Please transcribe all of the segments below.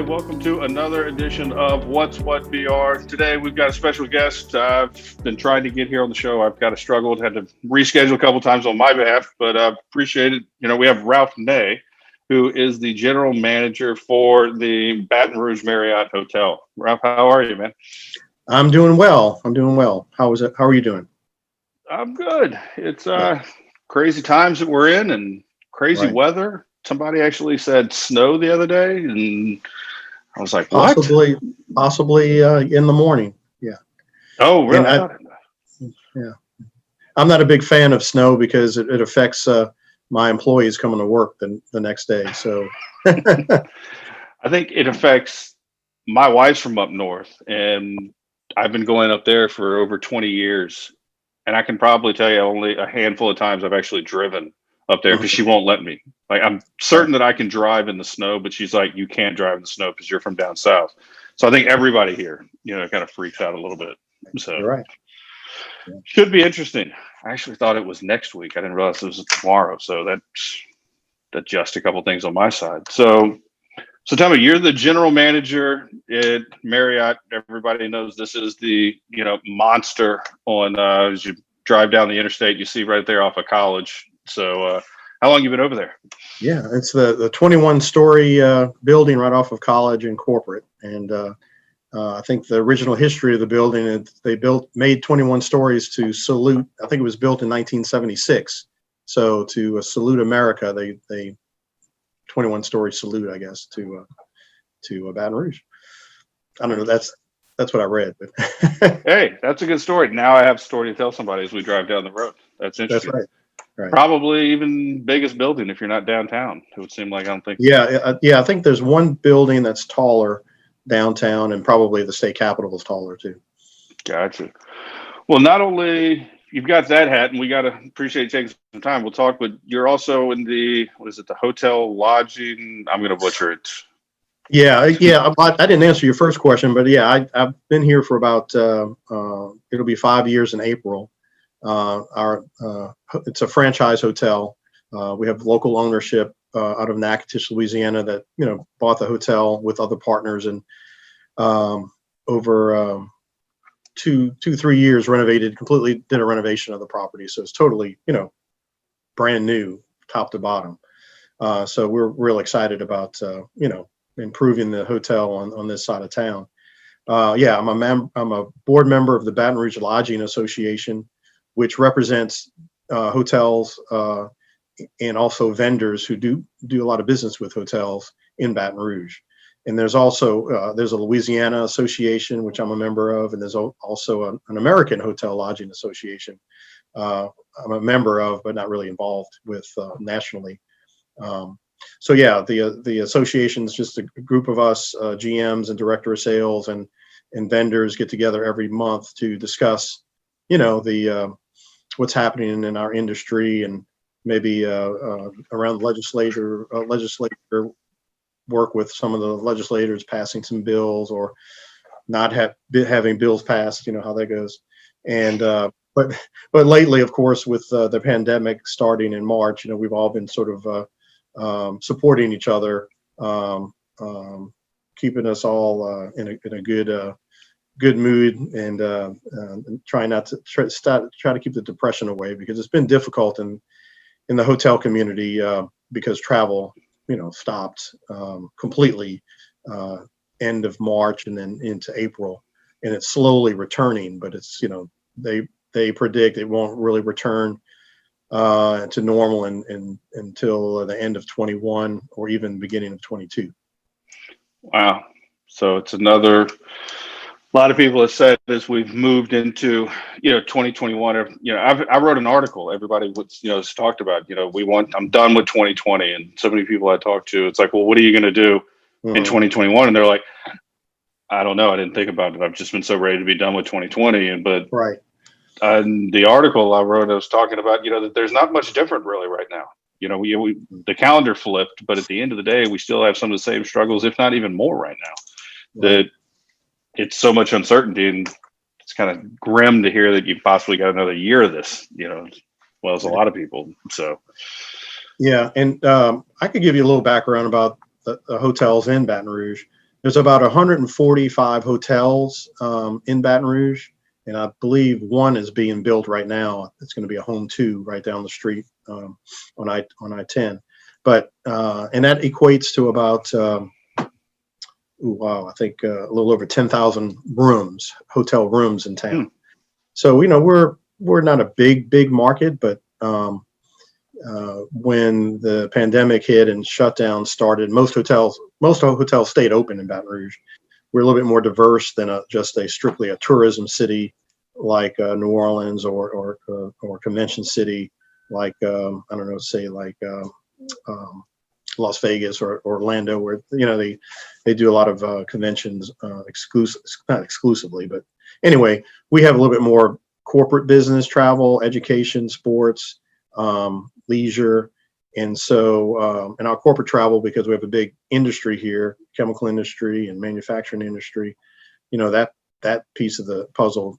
everybody. Welcome to another edition of What's What VR. Today, we've got a special guest. I've been trying to get here on the show. I've kind of struggled, had to reschedule a couple times on my behalf, but I appreciate it. We have Ralph Ney, who is the general manager for the Baton Rouge Marriott Hotel. Ralph, how are you, man? I'm doing well. How is it? How are you doing? I'm good. It's crazy times that we're in and crazy Right. weather. Somebody actually said snow the other day, and I was like, "What?" Possibly in the morning. Yeah. Oh, really? Yeah. I'm not a big fan of snow because it affects my employees coming to work the next day. So. I think it affects my wife's from up north, and I've been going up there for over 20 years, and I can probably tell you only a handful of times I've actually driven up there because she won't let me. Like, I'm certain that I can drive in the snow, but she's like, you can't drive in the snow because you're from down south. So I think everybody here, kind of freaks out a little bit. So You're right. Should be interesting. I actually thought it was next week. I didn't realize it was tomorrow. So that just a couple things on my side. So tell me, you're the general manager at Marriott. Everybody knows this is the monster on as you drive down the interstate. You see right there off of College. So how long you been over there? Yeah, it's the 21-story building right off of College and Corporate, and I think the original history of the building, they made 21 stories to salute. I think it was built in 1976. So to salute America, they 21-story salute, I guess, to Baton Rouge. I don't know. That's what I read. But Hey, that's a good story. Now I have a story to tell somebody as we drive down the road. That's interesting. That's right. Probably even biggest building if you're not downtown. It would seem like. I don't think. Yeah. I think there's one building that's taller downtown, and probably the state capitol is taller too. Gotcha. Well, not only you've got that hat, and we got to appreciate you taking some time. We'll talk, but you're also in the hotel lodging. I'm going to butcher it. Yeah. I didn't answer your first question, but yeah, I've been here for about it'll be 5 years in April. It's a franchise hotel. We have local ownership out of Natchitoches, Louisiana, that bought the hotel with other partners, and over 3 years completely did a renovation of the property. So it's totally brand new, top to bottom. So we're real excited about improving the hotel on this side of town. I'm a board member of the Baton Rouge Lodging Association, which represents hotels and also vendors who do a lot of business with hotels in Baton Rouge. And there's also there's a Louisiana Association, which I'm a member of, and there's also an American Hotel Lodging Association I'm a member of, but not really involved with nationally. The association is just a group of us, GMs and director of sales and vendors get together every month to discuss, what's happening in our industry, and maybe around the legislature work with some of the legislators passing some bills or not having bills passed, how that goes. And but lately, of course, with the pandemic starting in March, we've all been sort of supporting each other, keeping us all in a good mood, and trying not to try to keep the depression away, because it's been difficult in the hotel community because travel stopped completely end of March and then into April, and it's slowly returning, but it's they predict it won't really return to normal until the end of 21 or even beginning of 22. Wow. So it's another. A lot of people have said as we've moved into 2021. I wrote an article. Everybody has talked about. I'm done with 2020, and so many people I talked to, it's like, well, what are you going to do in 2021? And they're like, I don't know. I didn't think about it. I've just been so ready to be done with 2020. Right. The article I wrote, I was talking about that there's not much different really right now. The calendar flipped, but at the end of the day, we still have some of the same struggles, if not even more right now. Right. That it's so much uncertainty, and it's kind of grim to hear that you've possibly got another year of this, as well as a lot of people. So, yeah. And I could give you a little background about the hotels in Baton Rouge. There's about 145 hotels in Baton Rouge, and I believe one is being built right now. It's going to be a Home 2 right down the street on I-10. But and that equates to about I think a little over 10,000 rooms, hotel rooms in town. So we're not a big market, but when the pandemic hit and shutdown started, most hotels stayed open in Baton Rouge. We're a little bit more diverse than just strictly a tourism city like New Orleans or convention city like I don't know, say like Las Vegas or Orlando, where they do a lot of conventions, not exclusively, but anyway, we have a little bit more corporate business travel, education, sports, leisure. And so in our corporate travel, because we have a big industry here, chemical industry and manufacturing industry, that piece of the puzzle,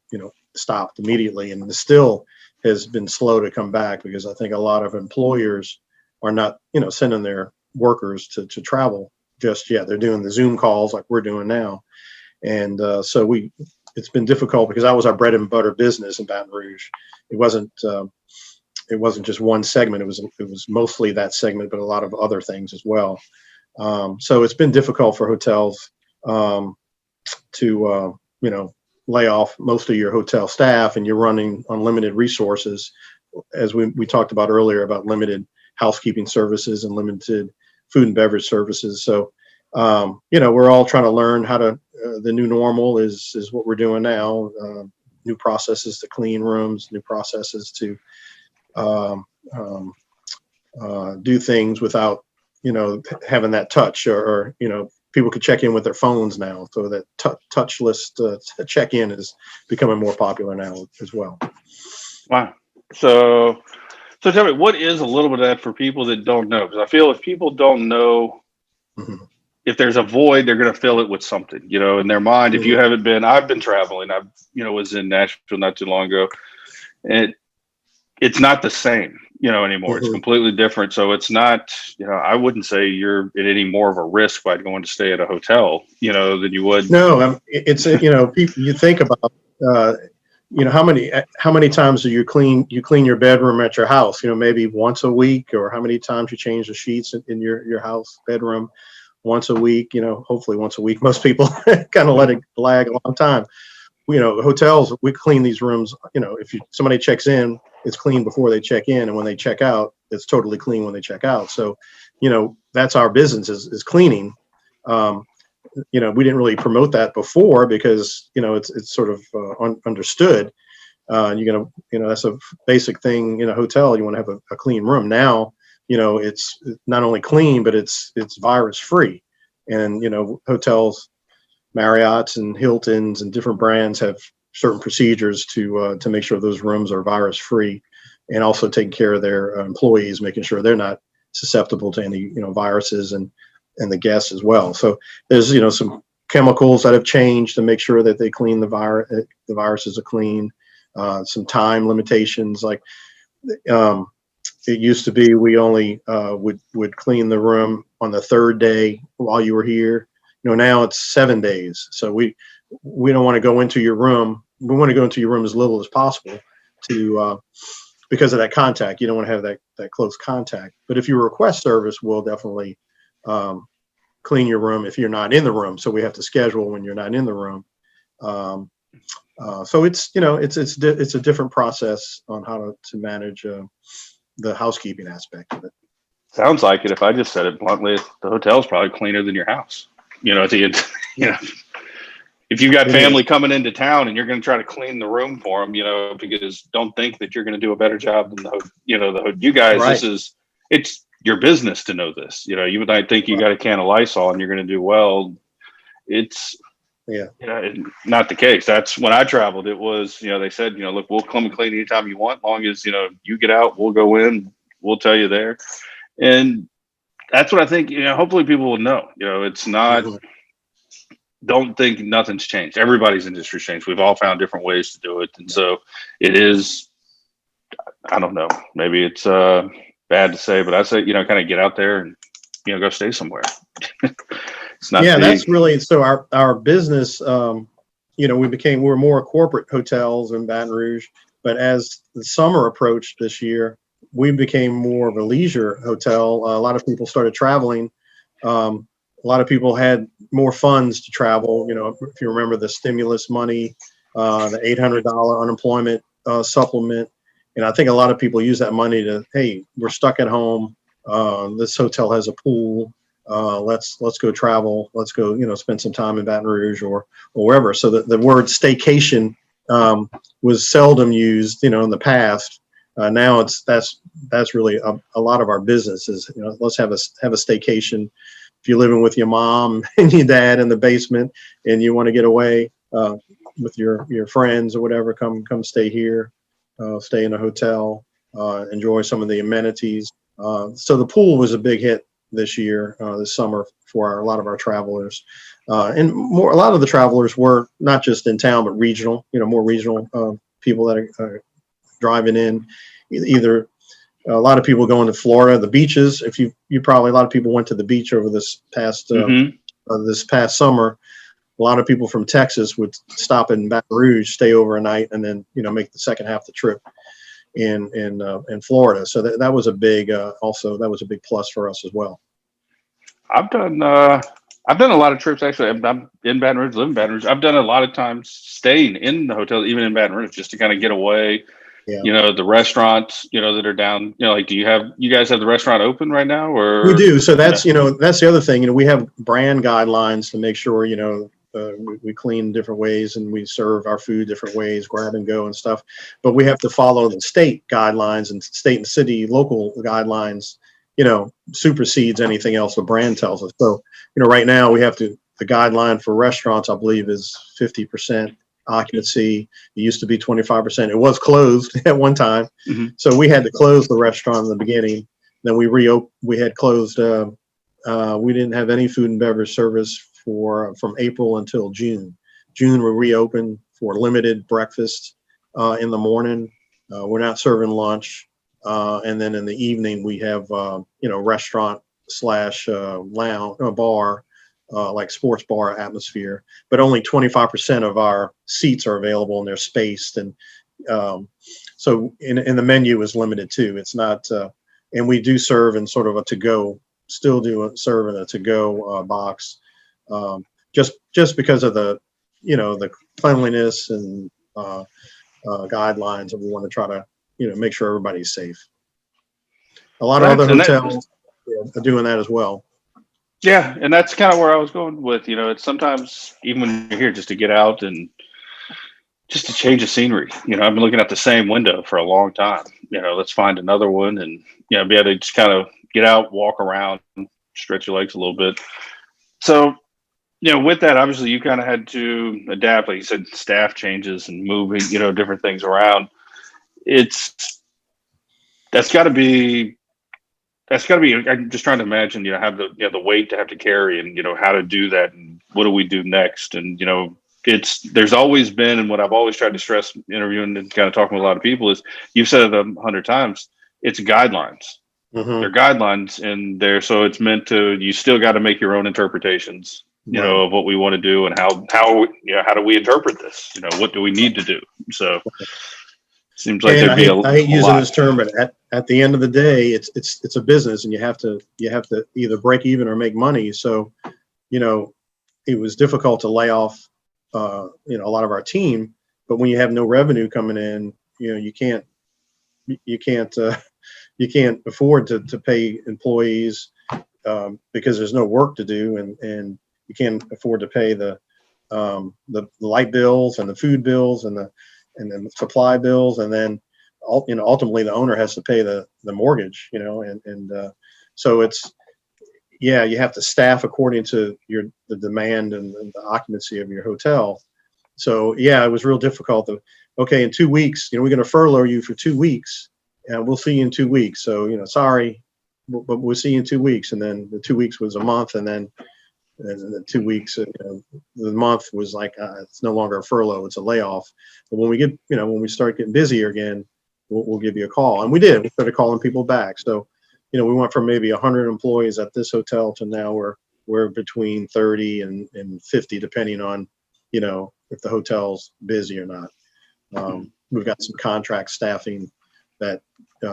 stopped immediately, and still has been slow to come back, because I think a lot of employers are not, sending their workers to travel just yet. They're doing the Zoom calls like we're doing now. And so it's been difficult, because that was our bread and butter business in Baton Rouge. It wasn't just one segment. It was mostly that segment, but a lot of other things as well. So it's been difficult for hotels to lay off most of your hotel staff, and you're running on limited resources, as we talked about earlier, about limited housekeeping services and limited food and beverage services. So we're all trying to learn how to. The new normal is what we're doing now. New processes to clean rooms, new processes to do things without having that touch, or people could check in with their phones now, so that touchless check-in is becoming more popular now as well. Wow. So tell me, what is a little bit of that for people that don't know? Because I feel if people don't know, if there's a void, they're going to fill it with something, in their mind. If you haven't been, I've been traveling. I, was in Nashville not too long ago, and it's not the same, anymore. It's completely different. So it's not, I wouldn't say you're at any more of a risk by going to stay at a hotel, than you would. No, it's, people, you think about, how many times do you clean your bedroom at your house, maybe once a week, or how many times you change the sheets in your house bedroom once a week, hopefully once a week. Most people kind of let it lag a long time. Hotels, we clean these rooms, if somebody checks in, it's clean before they check in, and when they check out, it's totally clean when they check out. So, that's our business is cleaning. We didn't really promote that before, because, it's sort of understood. You're gonna, that's a basic thing in a hotel. You want to have a clean room. Now, it's not only clean, but it's virus free. And, hotels, Marriott's and Hilton's and different brands have certain procedures to make sure those rooms are virus free, and also taking care of their employees, making sure they're not susceptible to any viruses, and the guests as well. So there's some chemicals that have changed to make sure that they clean the viruses are clean. Some time limitations, like it used to be we only would clean the room on the third day while you were here. Now it's 7 days. So we don't want to go into your room. We want to go into your room as little as possible because of that contact. You don't want to have that close contact. But if you request service, we'll definitely clean your room if you're not in the room. So we have to schedule when you're not in the room. So it's a different process on how to manage the housekeeping aspect of it. Sounds like it. If I just said it bluntly, the hotel's probably cleaner than your house. At the end, if you've got family coming into town and you're going to try to clean the room for them, because don't think that you're going to do a better job than you guys. Right. It's your business to know this. You might think you got a can of Lysol and you're going to do well. It's not the case. That's when I traveled. It was, they said, look, we'll come and clean anytime you want, long as, you get out, we'll go in, we'll tell you there. And that's what I think, hopefully people will know, it's not, don't think nothing's changed. Everybody's industry's changed. We've all found different ways to do it. And so it is, I don't know, maybe it's bad to say, but I say, kind of get out there and, go stay somewhere. It's not Yeah, to that's be. really, so our business, we're more corporate hotels in Baton Rouge, but as the summer approached this year, we became more of a leisure hotel. A lot of people started traveling. A lot of people had more funds to travel. If you remember the stimulus money, the $800 unemployment supplement, and I think a lot of people use that money to, hey, we're stuck at home. This hotel has a pool. Let's go travel. Let's go, spend some time in Baton Rouge or wherever. So the word staycation was seldom used, in the past. Now that's really a lot of our business is, let's have a staycation. If you're living with your mom and your dad in the basement and you want to get away with your friends or whatever, come stay here, stay in a hotel, enjoy some of the amenities. So the pool was a big hit this year, this summer for a lot of our travelers. And a lot of the travelers were not just in town, but regional, more regional people that are driving in. Either a lot of people going to Florida, the beaches. If you probably, a lot of people went to the beach over this past summer. A lot of people from Texas would stop in Baton Rouge, stay overnight, and then make the second half of the trip in Florida. So that was a big also that was a big plus for us as well. I've done I've done a lot of trips actually. I'm in Baton Rouge, live in Baton Rouge. I've done a lot of times staying in the hotel, even in Baton Rouge, just to kind of get away. Yeah, The restaurants, that are down. Like, do you guys have the restaurant open right now, we or do. So no? that's the other thing. We have brand guidelines to make sure we clean different ways and we serve our food different ways, grab and go and stuff. But we have to follow the state guidelines, and state and city local guidelines, supersedes anything else the brand tells us. So, right now the guideline for restaurants, I believe, is 50% occupancy. It used to be 25%. It was closed at one time. Hmm. So we had to close the restaurant in the beginning. Then we reopened, we had closed, we didn't have any food and beverage service from April until June. June we reopened for limited breakfast in the morning. We're not serving lunch. And then in the evening we have restaurant slash lounge bar, like sports bar atmosphere, but only 25% of our seats are available and they're spaced. And so in the menu is limited too. It's not, and we do serve in sort of a to-go, still do serve in a to-go box, just because of the cleanliness and guidelines, and we want to try to make sure everybody's safe. A lot of other Right, and that. hotels are doing that as well. Yeah, and that's kind of where I was going with. It's sometimes even when you're here, just to get out and just to change the scenery. I've been looking at the same window for a long time. Let's find another one, and be able to just kind of get out, walk around, stretch your legs a little bit. So, with that, obviously, you kind of had to adapt, like you said, staff changes and moving, different things around. It's that's got to be that's got to be. I'm just trying to imagine, have the weight to have to carry, and how to do that, and what do we do next, and there's always been, and what I've always tried to stress interviewing and kind of talking with a lot of people is, you've said it 100 times, it's guidelines. Mm-hmm. They're guidelines, and so it's meant to. You still got to make your own interpretations, Right. of what we want to do, and how do we interpret this? What do we need to do? So seems like And there'd be a I hate using lot. this term, but at the end of the day, it's a business, and you have to either break even or make money. So, it was difficult to lay off, a lot of our team, but when you have no revenue coming in, you can't you can't afford to pay employees because there's no work to do, and you can't afford to pay the light bills and the food bills and then the supply bills, and then ultimately the owner has to pay the mortgage, and so it's, yeah, you have to staff according to the demand and the occupancy of your hotel. So yeah, it was real difficult. Okay, in 2 weeks, we're going to furlough you for 2 weeks, and we'll see you in 2 weeks. So sorry, but we'll see you in 2 weeks. And then the 2 weeks was a month, and then the 2 weeks, the month was like, it's no longer a furlough, it's a layoff. But when we start getting busier again, we'll give you a call. And we did. We started calling people back. So, we went from maybe 100 employees at this hotel to now we're we're between 30 and 50, depending on, if the hotel's busy or not. We've got some contract staffing that, we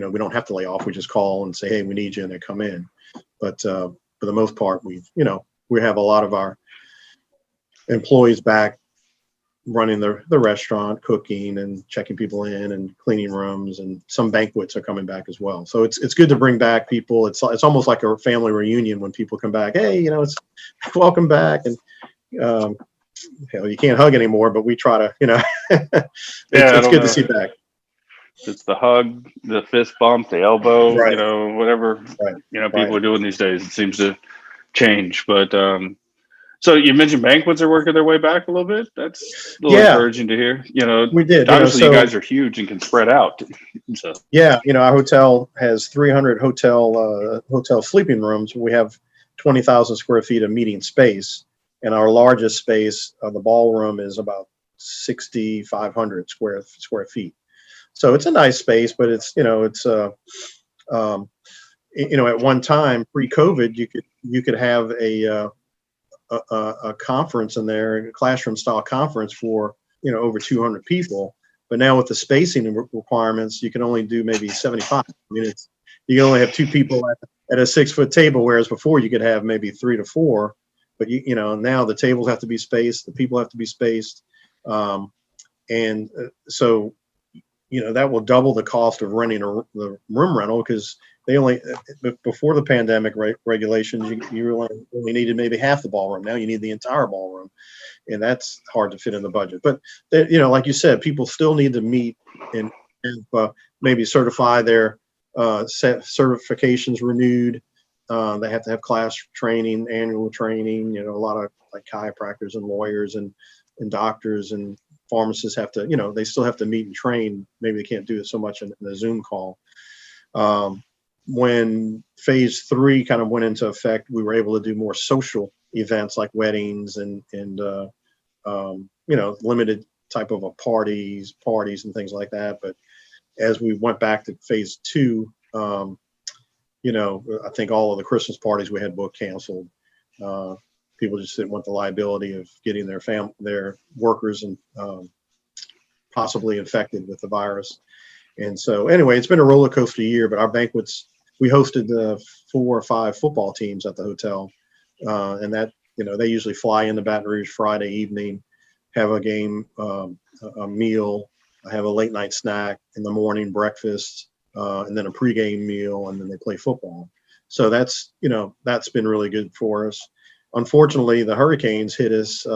don't have to lay off. We just call and say, hey, we need you, and they come in. But for the most part, we have a lot of our employees back running the restaurant, cooking and checking people in and cleaning rooms, and some banquets are coming back as well. So it's good to bring back people. It's almost like a family reunion when people come back. Hey, it's welcome back. And you can't hug anymore, but we try to, it's good to see back. It's the hug, the fist bump, the elbow, Right. Whatever, Right. People are doing these days. It seems to change. But so you mentioned banquets are working their way back a little bit. That's a little encouraging to hear. We did. Obviously, you guys are huge and can spread out. So. Yeah, our hotel has 300 hotel sleeping rooms. We have 20,000 square feet of meeting space, and our largest space, the ballroom, is about 6,500 square feet. So it's a nice space, but at one time pre-COVID, you could have a conference in there, a classroom style conference for over 200 people. But now with the spacing requirements, you can only do maybe 75. I mean, you can only have 2 people at a 6-foot table, whereas before you could have maybe 3 to 4. But now the tables have to be spaced, the people have to be spaced, and so that will double the cost of renting the room rental, because they only, before the pandemic regulations, you only needed maybe half the ballroom. Now you need the entire ballroom, and that's hard to fit in the budget. But like you said, people still need to meet and maybe certify their certifications renewed. They have to have class training, annual training. A lot of like chiropractors and lawyers and doctors and pharmacists have to, they still have to meet and train. Maybe they can't do it so much in a Zoom call. When phase 3 kind of went into effect, we were able to do more social events like weddings and limited type of parties and things like that. But as we went back to phase 2, I think all of the Christmas parties we had booked canceled. People just didn't want the liability of getting their workers and possibly infected with the virus. And so anyway, it's been a roller coaster year, but our banquets, we hosted 4 or 5 football teams at the hotel. And that, they usually fly into Baton Rouge Friday evening, have a game, a meal, have a late night snack, in the morning breakfast, and then a pregame meal, and then they play football. So that's been really good for us. Unfortunately, the hurricanes hit us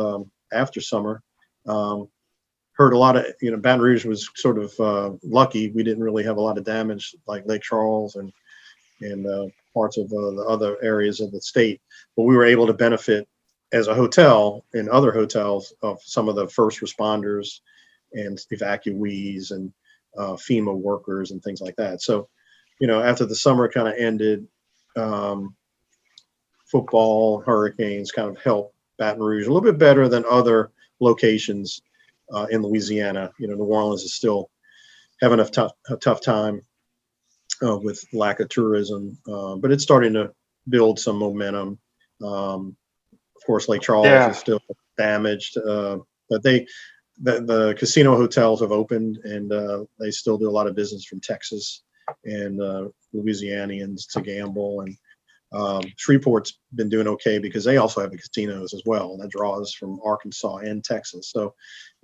after summer. Hurt a lot of, Baton Rouge was sort of lucky. We didn't really have a lot of damage like Lake Charles and parts of the other areas of the state. But we were able to benefit as a hotel and other hotels of some of the first responders and evacuees and FEMA workers and things like that. So, after the summer kind of ended, football, hurricanes kind of helped Baton Rouge a little bit better than other locations in Louisiana. New Orleans is still having a tough time with lack of tourism, but it's starting to build some momentum. Of course, Lake Charles is still damaged, but the casino hotels have opened, and they still do a lot of business from Texas and Louisianians to gamble. And Shreveport's been doing okay because they also have the casinos as well, and that draws from Arkansas and Texas. So,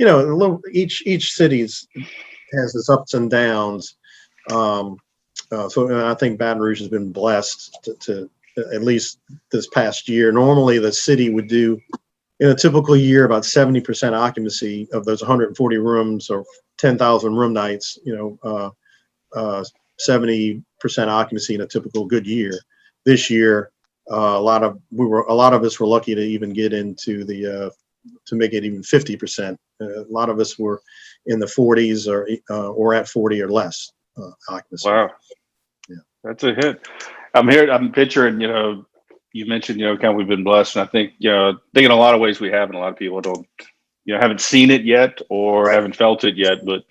each city has its ups and downs. So I think Baton Rouge has been blessed to at least this past year. Normally, the city would do, in a typical year, about 70% occupancy of those 140 rooms or 10,000 room nights. 70% occupancy in a typical good year. This year, a lot of us were lucky to even get into to make it even 50%. A lot of us were in the 40s or at 40 or less occupancy. Wow, yeah, that's a hit. I'm picturing. You mentioned kind of we've been blessed, and I think think in a lot of ways we have, and a lot of people don't haven't seen it yet or haven't felt it yet, but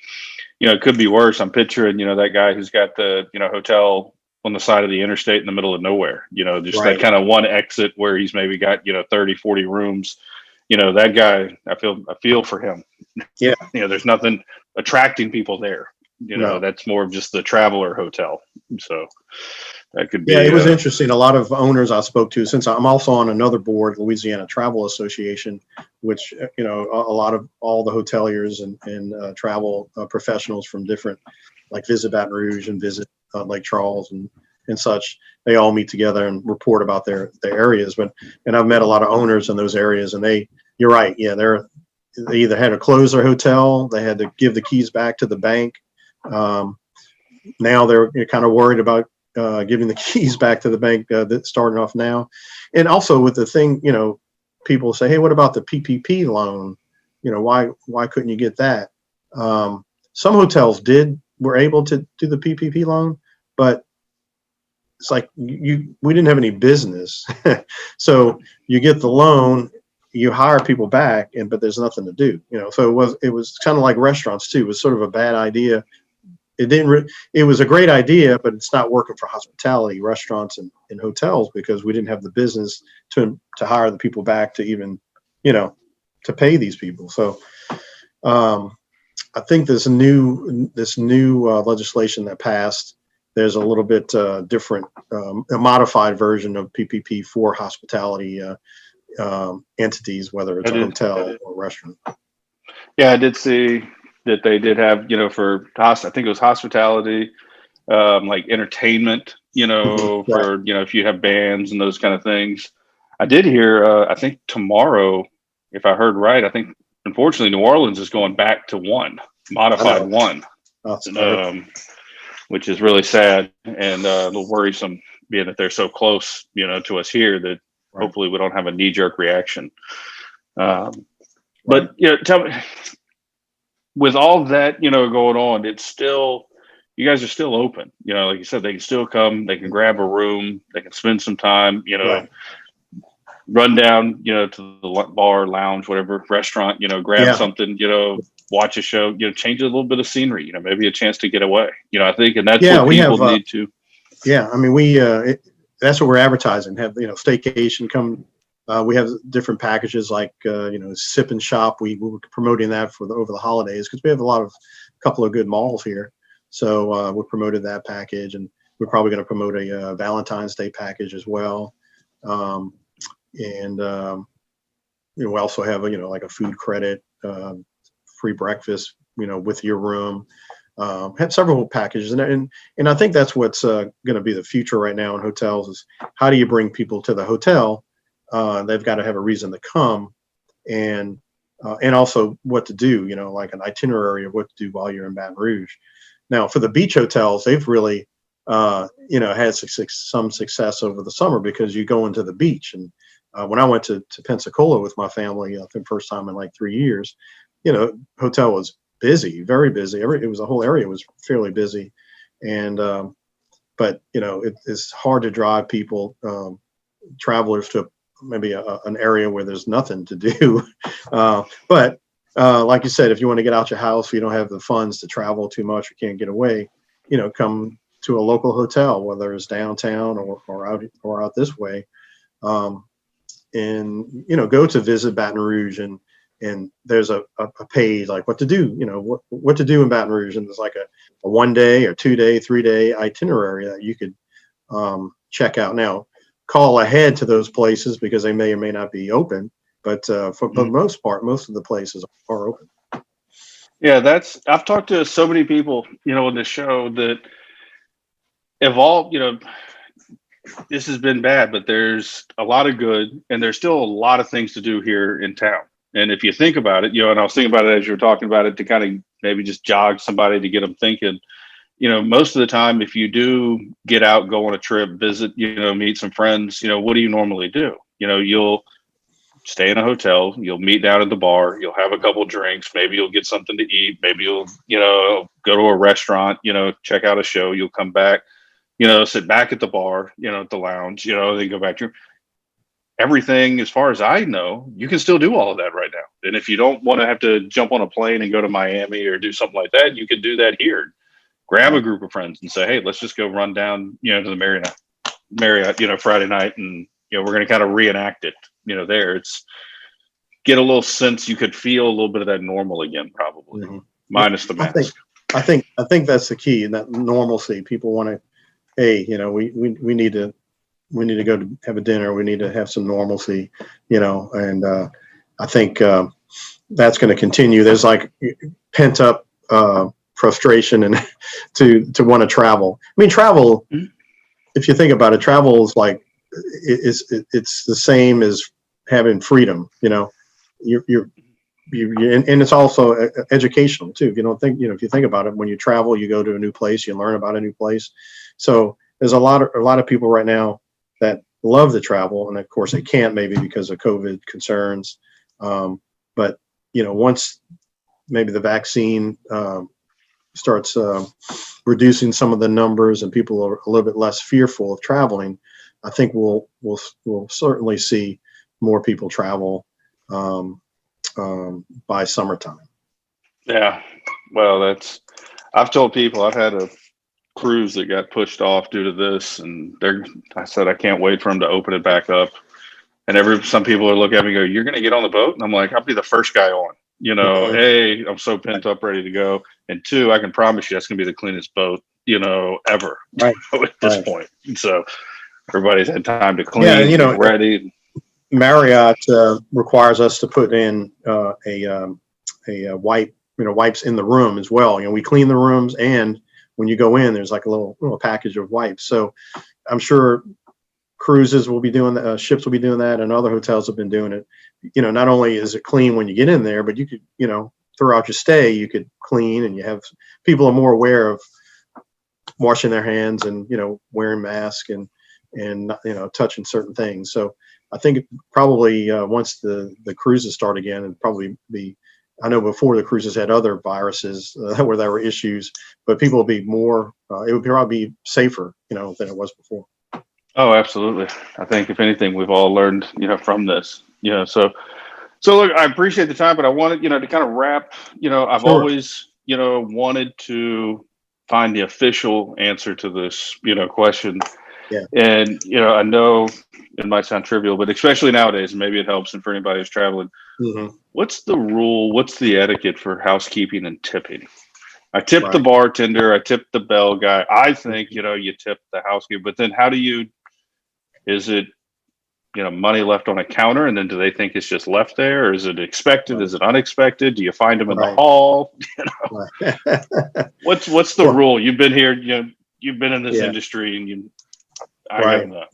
it could be worse. I'm picturing that guy who's got the hotel on the side of the interstate in the middle of nowhere, just that Right. kind of one exit where he's maybe got, 30, 40 rooms. That guy, I feel for him. Yeah. There's nothing attracting people there. No. That's more of just the traveler hotel. So that could Yeah, be, it was interesting. A lot of owners I spoke to, since I'm also on another board, Louisiana Travel Association, which, a lot of all the hoteliers and travel professionals from different, like Visit Baton Rouge and Visit Lake Charles and such, they all meet together and report about their areas. And I've met a lot of owners in those areas, and you're right. Yeah, they either had to close their hotel, they had to give the keys back to the bank. Now they're kind of worried about giving the keys back to the bank that's starting off now. And also with the thing, people say, hey, what about the PPP loan? Why couldn't you get that? Some hotels were able to do the PPP loan, but it's like we didn't have any business. So you get the loan, you hire people back, but there's nothing to do, so it was kind of like restaurants too. It was sort of a bad idea. It was a great idea, but it's not working for hospitality, restaurants and hotels, because we didn't have the business to hire the people back to even, to pay these people. So I think this new legislation that passed, there's a little bit different, a modified version of PPP for hospitality entities, whether it's a hotel or restaurant. Yeah, I did see that they did have, I think it was hospitality, like entertainment, Right. for, if you have bands and those kind of things. I did hear, I think tomorrow, if I heard right, I think unfortunately New Orleans is going back to modified one, which is really sad and a little worrisome, being that they're so close, to us here, that Right. hopefully we don't have a knee-jerk reaction. But, tell me, with all that, going on, it's still, you guys are still open. Like you said, they can still come, they can grab a room, they can spend some time, Right. run down, to the bar, lounge, whatever, restaurant, grab something, watch a show, change a little bit of scenery, maybe a chance to get away, I think, and that's what people need to. Yeah. I mean, that's what we're advertising. Have, staycation come. We have different packages like, sip and shop. We were promoting that over the holidays, because we have a couple of good malls here. So we promoted that package, and we're probably going to promote a Valentine's Day package as well. We also have like a food credit, free breakfast, with your room. Have several packages, and I think that's what's going to be the future right now in hotels, is how do you bring people to the hotel? They've got to have a reason to come, and also what to do, like an itinerary of what to do while you're in Baton Rouge. Now, for the beach hotels, they've really, had some success over the summer, because you go into the beach. And when I went to Pensacola with my family, I think first time in like 3 years, hotel was busy, very busy. The whole area was fairly busy. And, but, it's hard to drive people, travelers, to maybe an area where there's nothing to do. But like you said, if you want to get out your house, you don't have the funds to travel too much, or can't get away, come to a local hotel, whether it's downtown or out this way, and go to Visit Baton Rouge, and there's a page like what to do, what to do in Baton Rouge, and there's like a 1 day or 2 day, 3 day itinerary that you could check out. Now, call ahead to those places, because they may or may not be open, but for the most part, most of the places are open. Yeah, I've talked to so many people, in the show, that have all, this has been bad, but there's a lot of good, and there's still a lot of things to do here in town. And if you think about it, and I was thinking about it as you were talking about it, to kind of maybe just jog somebody, to get them thinking, most of the time, if you do get out, go on a trip, visit, meet some friends, what do you normally do? You'll stay in a hotel, you'll meet down at the bar, you'll have a couple drinks, maybe you'll get something to eat, maybe you'll, go to a restaurant, check out a show, you'll come back, sit back at the bar, at the lounge, then go back to everything. As far as I know, you can still do all of that right now. And if you don't want to have to jump on a plane and go to Miami or do something like that, you can do that here. grab a group of friends and say, hey, let's just go run down, to the Marriott, Friday night. And, we're going to kind of reenact it, there. It's get a little sense you could feel a little bit of that normal again, probably minus the mask. I think that's the key, that normalcy. People want to, hey, we need to go to have a dinner. We need to have some normalcy, and I think that's going to continue. There's like pent up frustration and to want to travel. I mean, travel, if you think about it, travel is like, it's the same as having freedom, and it's also educational too. If you don't think, if you think about it, when you travel, you go to a new place, you learn about a new place. So there's a lot of people right now that love to travel, and of course they can't, maybe because of COVID concerns. But once maybe the vaccine starts reducing some of the numbers and people are a little bit less fearful of traveling, I think we'll certainly see more people travel by summertime. Yeah, well, I've told people I've had a cruise that got pushed off due to this, and I said I can't wait for them to open it back up. And some people are looking at me and go, "You're going to get on the boat?" And I'm like, "I'll be the first guy on." A, I'm so pent up, ready to go, and two, I can promise you that's going to be the cleanest boat ever at this point. And so everybody's had time to clean, get ready. Marriott requires us to put in a wipe, wipes in the room as well. We clean the rooms, and when you go in, there's like a little package of wipes. So I'm sure cruises will be doing that, ships will be doing that, and other hotels have been doing it. Not only is it clean when you get in there, but you could, throughout your stay, you could clean, and you have people are more aware of washing their hands and wearing masks and touching certain things. So I think probably once the cruises start again, and probably I know before the cruises had other viruses where there were issues, but people will be more, it would probably be safer, than it was before. Oh, absolutely. I think if anything, we've all learned, from this, so look, I appreciate the time, but I wanted, to kind of wrap, I've always, wanted to find the official answer to this, question. Yeah. And, I know it might sound trivial, but especially nowadays, maybe it helps. And for anybody who's traveling, what's the rule? What's the etiquette for housekeeping and tipping? I tip the bartender, I tip the bell guy. I think, you tip the housekeeper, but then is it, money left on a counter, and then do they think it's just left there, or is it expected? Is it unexpected? Do you find them in the hall? What's the rule? You've been here, you've been in this industry, and I don't know.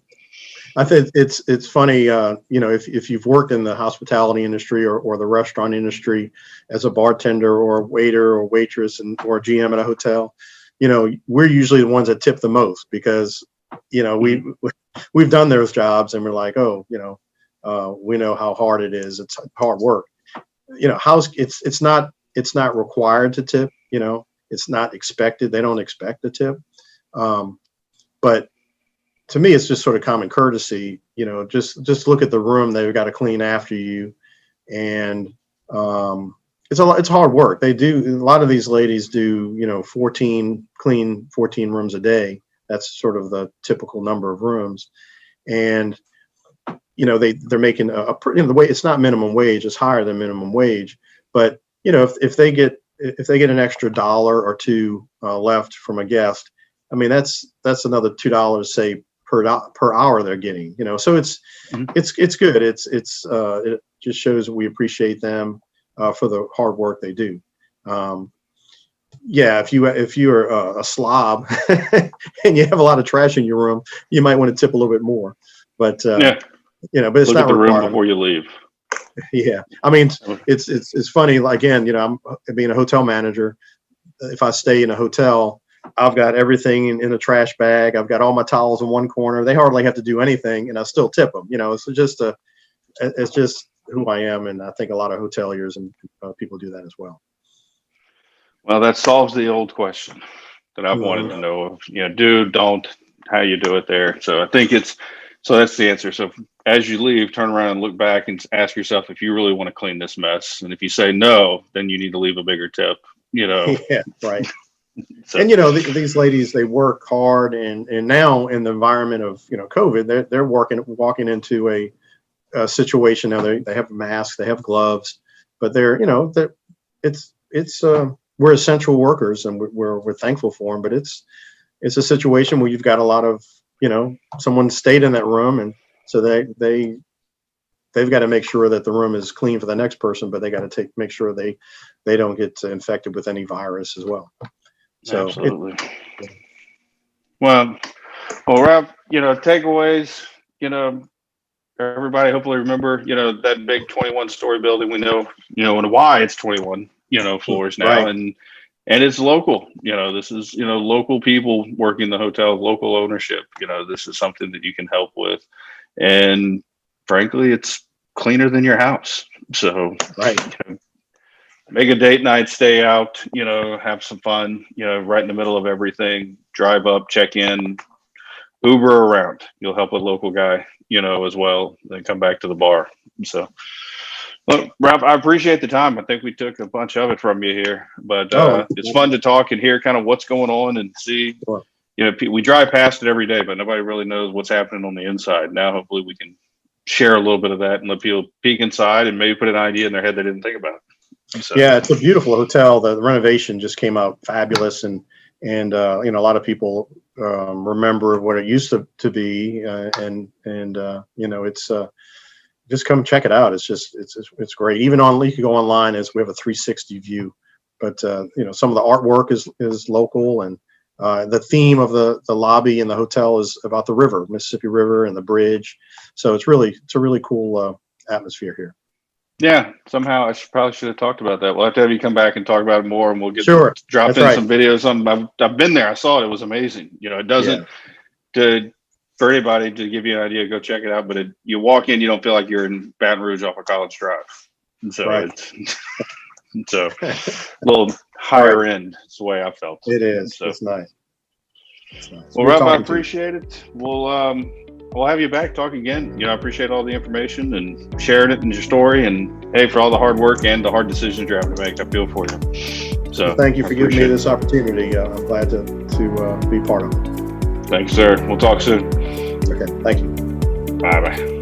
I think it's funny, if you've worked in the hospitality industry or the restaurant industry as a bartender or a waiter or waitress or a GM at a hotel, we're usually the ones that tip the most because, we've done those jobs and we're like, oh, we know how hard it is. It's hard work. It's not required to tip. It's not expected. They don't expect a tip. But to me, it's just sort of common courtesy, just look at the room they've got to clean after you. And it's hard work. They do, a lot of these ladies do, 14 rooms a day. That's sort of the typical number of rooms. And, they're making the way, it's not minimum wage, it's higher than minimum wage. But, if they get an extra $1 or $2 left from a guest, I mean, that's another $2, say, per hour they're getting, so it's good. It just shows that we appreciate them for the hard work they do. If you're a slob and you have a lot of trash in your room, you might want to tip a little bit more, but but it's look not at the required. room before you leave. Yeah. I mean, it's funny, again, I'm being a hotel manager. If I stay in a hotel, I've got everything in a trash bag. I've got all my towels in one corner. They hardly have to do anything, and I still tip them. It's just who I am, and I think a lot of hoteliers and people do that as well. Well, that solves the old question that I've wanted to know of. Do, don't, how you do it there. So I think that's the answer. So as you leave, turn around and look back and ask yourself if you really want to clean this mess. And if you say no, then you need to leave a bigger tip. Yeah, right. So, And these ladies, they work hard, and now in the environment of COVID, they're walking into a situation now. They have masks, they have gloves, but they're it's we're essential workers, and we're thankful for them. But it's a situation where you've got a lot of someone stayed in that room, and so they've got to make sure that the room is clean for the next person, but they got to make sure they don't get infected with any virus as well. So absolutely. Well, Rob, takeaways, everybody hopefully remember, that big 21-story building. We know, and why it's 21, floors now, right. and it's local. This is, local people working the hotel, local ownership. This is something that you can help with, and frankly, it's cleaner than your house. So, Right. make a date night, stay out, have some fun, right in the middle of everything. Drive up, check in, Uber around. You'll help a local guy, as well. Then come back to the bar. So, look, Ralph, I appreciate the time. I think we took a bunch of it from you here, but it's fun to talk and hear kind of what's going on and see. Sure. We drive past it every day, but nobody really knows what's happening on the inside. Now, hopefully, we can share a little bit of that and let people peek inside and maybe put an idea in their head they didn't think about. So. Yeah, it's a beautiful hotel. The renovation just came out fabulous, and a lot of people remember what it used to be, and it's just come check it out. It's great. Even you can go online, as we have a 360 view, but some of the artwork is local, and the theme of the lobby in the hotel is about the river, Mississippi River, and the bridge. So it's a really cool atmosphere here. Yeah, somehow I probably should have talked about that. We'll have to have you come back and talk about it more, and we'll drop That's in right. some videos. I've been there. I saw it. It was amazing. It doesn't for anybody to give you an idea, go check it out. But you walk in, you don't feel like you're in Baton Rouge off of College Drive. And so it's a little higher end. It's the way I felt. It is. So, it's nice. Well, Rob, I appreciate it. We'll have you back, talk again. I appreciate all the information and sharing it in your story. And hey, for all the hard work and the hard decisions you're having to make, I feel for you. So thank you for giving me this opportunity. I'm glad to be part of it. Thanks, sir. We'll talk soon. Okay. Thank you. Bye-bye.